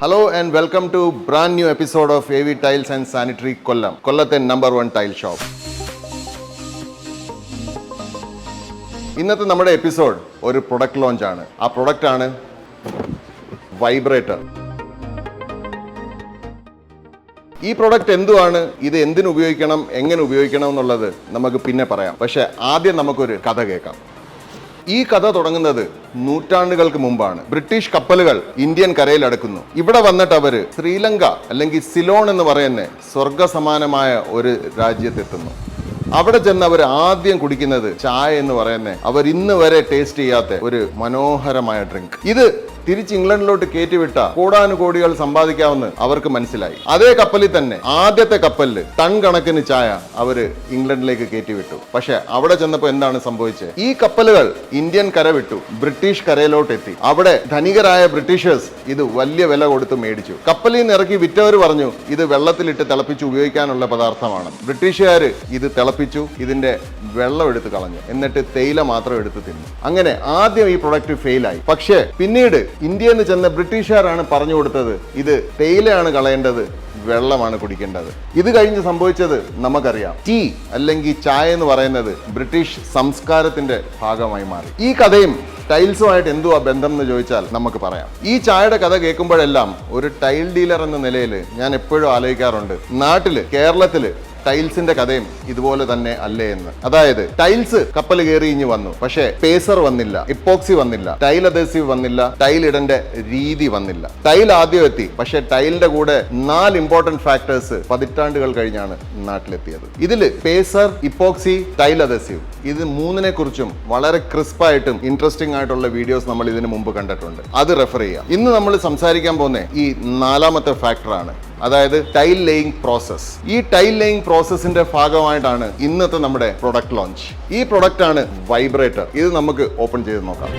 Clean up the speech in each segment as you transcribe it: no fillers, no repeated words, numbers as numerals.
Hello and welcome to brand new episode of AV Tiles and Sanitary Kollam. Kollathe number 1 tile shop. ഇന്നത്തെ നമ്മുടെ episode ഒരു product launch ആണ്. ആ product ആണ് vibrator. ഈ product എന്തുവാണ്, ഇത് എന്തിനു ഉപയോഗിക്കണം, എങ്ങനെ ഉപയോഗിക്കണം എന്നുള്ളത് നമുക്ക് പിന്നെ പറയാം. പക്ഷെ ആദ്യം നമുക്കൊരു കഥ കേൾക്കാം. ഈ കഥ തുടങ്ങുന്നത് നൂറ്റാണ്ടുകൾക്ക് മുമ്പാണ്. ബ്രിട്ടീഷ് കപ്പലുകൾ ഇന്ത്യൻ കരയിൽ അടുക്കുന്നു. ഇവിടെ വന്നിട്ട് അവര് ശ്രീലങ്ക അല്ലെങ്കിൽ സിലോൺ എന്ന് പറയുന്ന സ്വർഗസമാനമായ ഒരു രാജ്യത്തെത്തുന്നു. അവിടെ ചെന്ന് അവർ ആദ്യം കുടിക്കുന്നത് ചായ എന്ന് പറയുന്ന അവർ ഇന്ന് വരെ ടേസ്റ്റ് ചെയ്യാത്ത ഒരു മനോഹരമായ ഡ്രിങ്ക്. ഇത് തിരിച്ച് ഇംഗ്ലണ്ടിലോട്ട് കയറ്റിവിട്ട കോടാനുകോടികൾ സമ്പാദിക്കാമെന്ന് അവർക്ക് മനസ്സിലായി. അതേ കപ്പലിൽ തന്നെ ആദ്യത്തെ കപ്പലിൽ ടൺ കണക്കിന് ചായ അവര് ഇംഗ്ലണ്ടിലേക്ക് കയറ്റിവിട്ടു. പക്ഷെ അവിടെ ചെന്നപ്പോൾ എന്താണ് സംഭവിച്ചത്? ഈ കപ്പലുകൾ ഇന്ത്യൻ കര വിട്ടു, ബ്രിട്ടീഷ് കരയിലോട്ട് എത്തി. അവിടെ ധനികരായ ബ്രിട്ടീഷേഴ്സ് ഇത് വലിയ വില കൊടുത്ത് മേടിച്ചു. കപ്പലിൽ നിന്ന് ഇറക്കി വിറ്റവർ പറഞ്ഞു ഇത് വെള്ളത്തിലിട്ട് തിളപ്പിച്ച് ഉപയോഗിക്കാനുള്ള പദാർത്ഥമാണ്. ബ്രിട്ടീഷുകാർ ഇത് തിളപ്പിച്ചു, ഇതിന്റെ വെള്ളം എടുത്ത് കളഞ്ഞു, എന്നിട്ട് തേയില മാത്രം എടുത്ത് തിന്നു. അങ്ങനെ ആദ്യം ഈ പ്രൊഡക്റ്റ് ഫെയിലായി. പക്ഷേ പിന്നീട് ഇന്ത്യയിൽ നിന്ന് ചെന്ന ബ്രിട്ടീഷുകാരാണ് പറഞ്ഞു കൊടുത്തത് ഇത് തേയിലയാണ് കളയേണ്ടത്, വെള്ളമാണ് കുടിക്കേണ്ടത്. ഇത് കഴിഞ്ഞ് സംഭവിച്ചത് നമുക്കറിയാം. ടീ അല്ലെങ്കിൽ ചായ എന്ന് പറയുന്നത് ബ്രിട്ടീഷ് സംസ്കാരത്തിന്റെ ഭാഗമായി മാറി. ഈ കഥയും ടൈൽസുമായിട്ട് എന്തുവാ ബന്ധം എന്ന് ചോദിച്ചാൽ നമുക്ക് പറയാം. ഈ ചായയുടെ കഥ കേൾക്കുമ്പോഴെല്ലാം ഒരു ടൈൽ ഡീലർ എന്ന നിലയിൽ ഞാൻ എപ്പോഴും ആലോചിക്കാറുണ്ട്, നാട്ടില് കേരളത്തില് ടൈൽസിന്റെ കഥയും ഇതുപോലെ തന്നെ അല്ലേ എന്ന്. അതായത് ടൈൽസ് കപ്പൽ കയറി ഇഞ്ഞ് വന്നു, പക്ഷേ പേസർ വന്നില്ല, ഇപ്പോക്സി വന്നില്ല, ടൈൽ അഡേസീവ് വന്നില്ല, ടൈൽ ഇടേണ്ട രീതി വന്നില്ല. ടൈൽ ആദ്യം എത്തി, പക്ഷേ ടൈലിന്റെ കൂടെ 4 ഇമ്പോർട്ടന്റ് ഫാക്ടേഴ്സ് പതിറ്റാണ്ടുകൾ കഴിഞ്ഞാണ് നാട്ടിലെത്തിയത്. ഇതില് പേസർ, ഇപ്പോക്സി, ടൈൽ അഡേസീവ്, ഇത് മൂന്നിനെ കുറിച്ചും വളരെ ക്രിസ്പായിട്ടും ഇൻട്രസ്റ്റിംഗ് ആയിട്ടുള്ള വീഡിയോസ് നമ്മൾ ഇതിനു മുമ്പ് കണ്ടിട്ടുണ്ട്. അത് റെഫർ ചെയ്യാം. ഇന്ന് നമ്മൾ സംസാരിക്കാൻ പോകുന്ന ഈ 4ാമത്തെ ഫാക്ടറാണ്, അതായത് ടൈൽ ലേയിങ് പ്രോസസ്. ഈ ടൈൽ ലേയിങ് പ്രോസസ്സിന്റെ ഭാഗമായിട്ടാണ് ഇന്നത്തെ നമ്മുടെ പ്രൊഡക്റ്റ് ലോഞ്ച്. ഈ പ്രൊഡക്റ്റ് ആണ് വൈബ്രേറ്റർ. ഇത് നമുക്ക് ഓപ്പൺ ചെയ്ത് നോക്കാം.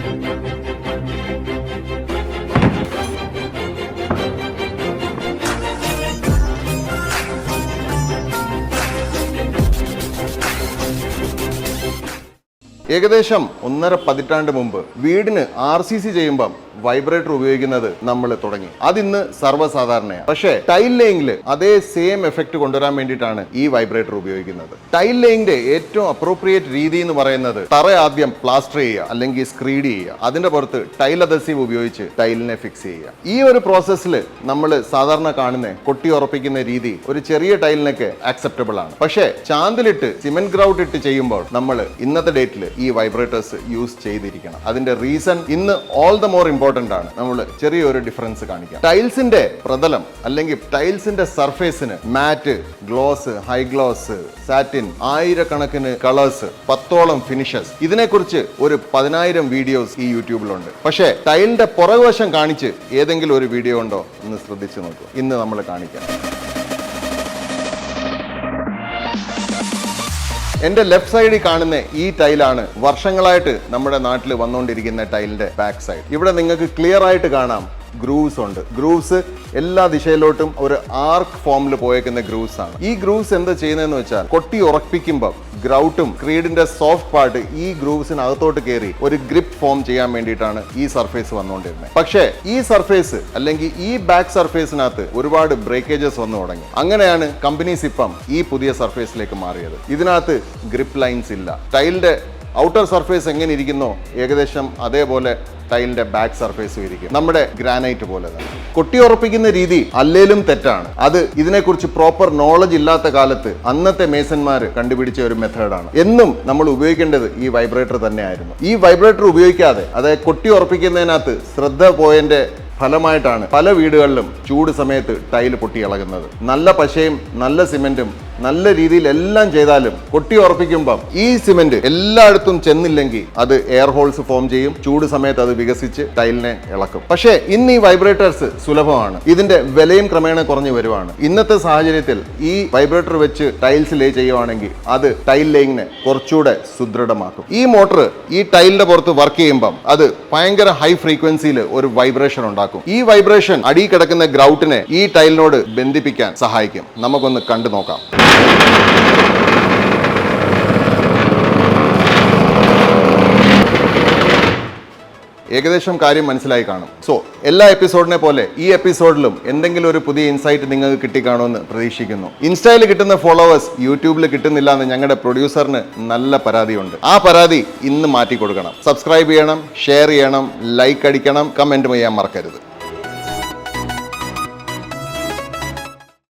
ഏകദേശം 1.5 പതിറ്റാണ്ട് മുമ്പ് വീടിന് RCC ചെയ്യുമ്പം വൈബ്രേറ്റർ ഉപയോഗിക്കുന്നത് നമ്മൾ തുടങ്ങി. അതിന്ന് സർവ്വസാധാരണയാണ്. പക്ഷേ ടൈൽ ലേയിങ്ങിൽ അതേ സെയിം എഫക്ട് കൊണ്ടുവരാൻ വേണ്ടിയിട്ടാണ് ഈ വൈബ്രേറ്റർ ഉപയോഗിക്കുന്നത്. ടൈൽ ലേയിങ്ങിന്റെ ഏറ്റവും അപ്രോപ്രിയേറ്റ് രീതി എന്ന് പറയുന്നത് തറ ആദ്യം പ്ലാസ്റ്റർ ചെയ്യുക അല്ലെങ്കിൽ സ്ക്രീഡ് ചെയ്യുക, അതിന്റെ പുറത്ത് ടൈൽ അഡസീവ് ഉപയോഗിച്ച് ടൈലിനെ ഫിക്സ് ചെയ്യുക. ഈ ഒരു പ്രോസസ്സിൽ നമ്മൾ സാധാരണ കാണുന്ന കൊട്ടി ഉറപ്പിക്കുന്ന രീതി ഒരു ചെറിയ ടൈലിനൊക്കെ ആക്സെപ്റ്റബിൾ ആണ്. പക്ഷേ ചാന്തിലിട്ട് സിമെന്റ് ഗ്രൗട്ട് ഇട്ട് ചെയ്യുമ്പോൾ നമ്മൾ ഇന്നത്തെ ഡേറ്റിൽ ഈ വൈബ്രേറ്റേഴ്സ് യൂസ് ചെയ്തിരിക്കണം. അതിന്റെ റീസൺ ഇന്ന് ഓൾ ദ മോർ ഇമ്പോർട്ടന്റ് ആണ്. നമ്മൾ ചെറിയൊരു ഡിഫറൻസ് കാണിക്കാം. ടൈൽസിന്റെ പ്രതലം അല്ലെങ്കിൽ ടൈൽസിന്റെ സർഫേസിന് മാറ്റ്, ഗ്ലോസ്, ഹൈ ഗ്ലോസ്, സാറ്റിൻ, 1000 കണക്കിന് കളേഴ്സ്, 10ഓളം ഫിനിഷസ്, ഇതിനെക്കുറിച്ച് ഒരു 10,000 വീഡിയോസ് ഈ യൂട്യൂബിലുണ്ട്. പക്ഷേ ടൈലിന്റെ പുറകുവശം കാണിച്ച് ഏതെങ്കിലും ഒരു വീഡിയോ ഉണ്ടോ എന്ന് ശ്രദ്ധിച്ചു നോക്കൂ. ഇന്ന് നമ്മൾ കാണിക്കാം. എന്റെ ലെഫ്റ്റ് സൈഡിൽ കാണുന്ന ഈ ടൈലാണ് വർഷങ്ങളായിട്ട് നമ്മുടെ നാട്ടിൽ വന്നുകൊണ്ടിരിക്കുന്ന ടൈലിന്റെ ബാക്ക് സൈഡ്. ഇവിടെ നിങ്ങൾക്ക് ക്ലിയർ ആയിട്ട് കാണാം ഗ്രൂവ്സ് ഉണ്ട്. ഗ്രൂവ്സ് എല്ലാ ദിശയിലോട്ടും ഒരു ആർക്ക് ഫോമിൽ പോയേക്കുന്ന ഗ്രൂവ്സ് ആണ്. ഈ ഗ്രൂവ്സ് എന്താ ചെയ്യുന്നതെന്ന് വെച്ചാൽ കൊട്ടി ഉറപ്പിക്കുമ്പോൾ ഗ്രൗട്ടും ക്രീഡിന്റെ സോഫ്റ്റ് പാർട്ട് ഈ ഗ്രൂവ്സിനകത്തോട്ട് കയറി ഒരു ഗ്രിപ്പ് ഫോം ചെയ്യാൻ വേണ്ടിയിട്ടാണ് ഈ സർഫേസ് വന്നുകൊണ്ടിരുന്നത്. പക്ഷേ ഈ സർഫേസ് അല്ലെങ്കിൽ ഈ ബാക്ക് സർഫേസിനകത്ത് ഒരുപാട് ബ്രേക്കേജസ് വന്നു തുടങ്ങി. അങ്ങനെയാണ് കമ്പനീസ് ഇപ്പം ഈ പുതിയ സർഫേസിലേക്ക് മാറിയത്. ഇതിനകത്ത് ഗ്രിപ്പ് ലൈൻസ് ഇല്ല. ടൈലിന്റെ ഔട്ടർ സർഫേസ് എങ്ങനെ ഇരിക്കുന്നോ ഏകദേശം അതേപോലെ ടൈലിന്റെ ബാക്ക് സർഫേസും ഇരിക്കും, നമ്മുടെ ഗ്രാനൈറ്റ് പോലെ തന്നെ. കൊട്ടി ഉറപ്പിക്കുന്ന രീതി അല്ലേലും തെറ്റാണ്. അത് ഇതിനെക്കുറിച്ച് പ്രോപ്പർ നോളജ് ഇല്ലാത്ത കാലത്ത് അന്നത്തെ മേസന്മാർ കണ്ടുപിടിച്ച ഒരു മെത്തേഡാണ്. എന്നും നമ്മൾ ഉപയോഗിക്കേണ്ടത് ഈ വൈബ്രേറ്റർ തന്നെയായിരുന്നു. ഈ വൈബ്രേറ്റർ ഉപയോഗിക്കാതെ, അതായത് കൊട്ടി ഉറപ്പിക്കുന്നതിനകത്ത് ശ്രദ്ധ പോയതിന്റെ ഫലമായിട്ടാണ് പല വീടുകളിലും ചൂട് സമയത്ത് ടൈല് പൊട്ടി ഇളകുന്നത്. നല്ല പശയും നല്ല സിമെന്റും നല്ല രീതിയിൽ എല്ലാം ചെയ്താലും കൊട്ടി ഉറപ്പിക്കുമ്പം ഈ സിമെന്റ് എല്ലായിടത്തും ചെന്നില്ലെങ്കിൽ അത് എയർ ഹോൾസ് ഫോം ചെയ്യും. ചൂട് സമയത്ത് അത് വികസിച്ച് ടൈലിനെ ഇളക്കും. പക്ഷേ ഇന്ന് ഈ വൈബ്രേറ്റേഴ്സ് സുലഭമാണ്. ഇതിന്റെ വിലയും ക്രമേണ കുറഞ്ഞു വരുവാണ്. ഇന്നത്തെ സാഹചര്യത്തിൽ ഈ വൈബ്രേറ്റർ വെച്ച് ടൈൽസ് ലേ ചെയ്യുവാണെങ്കിൽ അത് ടൈൽ ലേയിങ്ങിനെ കുറച്ചുകൂടെ സുദൃഢമാക്കും. ഈ മോട്ടർ ഈ ടൈലിന്റെ പുറത്ത് വർക്ക് ചെയ്യുമ്പം അത് ഭയങ്കര ഹൈ ഫ്രീക്വൻസിയിൽ ഒരു വൈബ്രേഷൻ ഉണ്ടാക്കും. ഈ വൈബ്രേഷൻ അടി കിടക്കുന്ന ഗ്രൗട്ടിനെ ഈ ടൈലിനോട് ബന്ധിപ്പിക്കാൻ സഹായിക്കും. നമുക്കൊന്ന് കണ്ടു നോക്കാം. ഏകദേശം കാര്യം മനസ്സിലായി കാണും. സോ എല്ലാ എപ്പിസോഡിനെ പോലെ ഈ എപ്പിസോഡിലും എന്തെങ്കിലും ഒരു പുതിയ ഇൻസൈറ്റ് നിങ്ങൾക്ക് കിട്ടിക്കാണുമെന്ന് പ്രതീക്ഷിക്കുന്നു. ഇൻസ്റ്റയിൽ കിട്ടുന്ന ഫോളോവേഴ്സ് യൂട്യൂബിൽ കിട്ടുന്നില്ല എന്ന് ഞങ്ങളുടെ പ്രൊഡ്യൂസറിന് നല്ല പരാതിയുണ്ട്. ആ പരാതി ഇന്ന് മാറ്റി കൊടുക്കണം. സബ്സ്ക്രൈബ് ചെയ്യണം, ഷെയർ ചെയ്യണം, ലൈക്ക് അടിക്കണം, കമൻറ്റ് ചെയ്യാൻ മറക്കരുത്.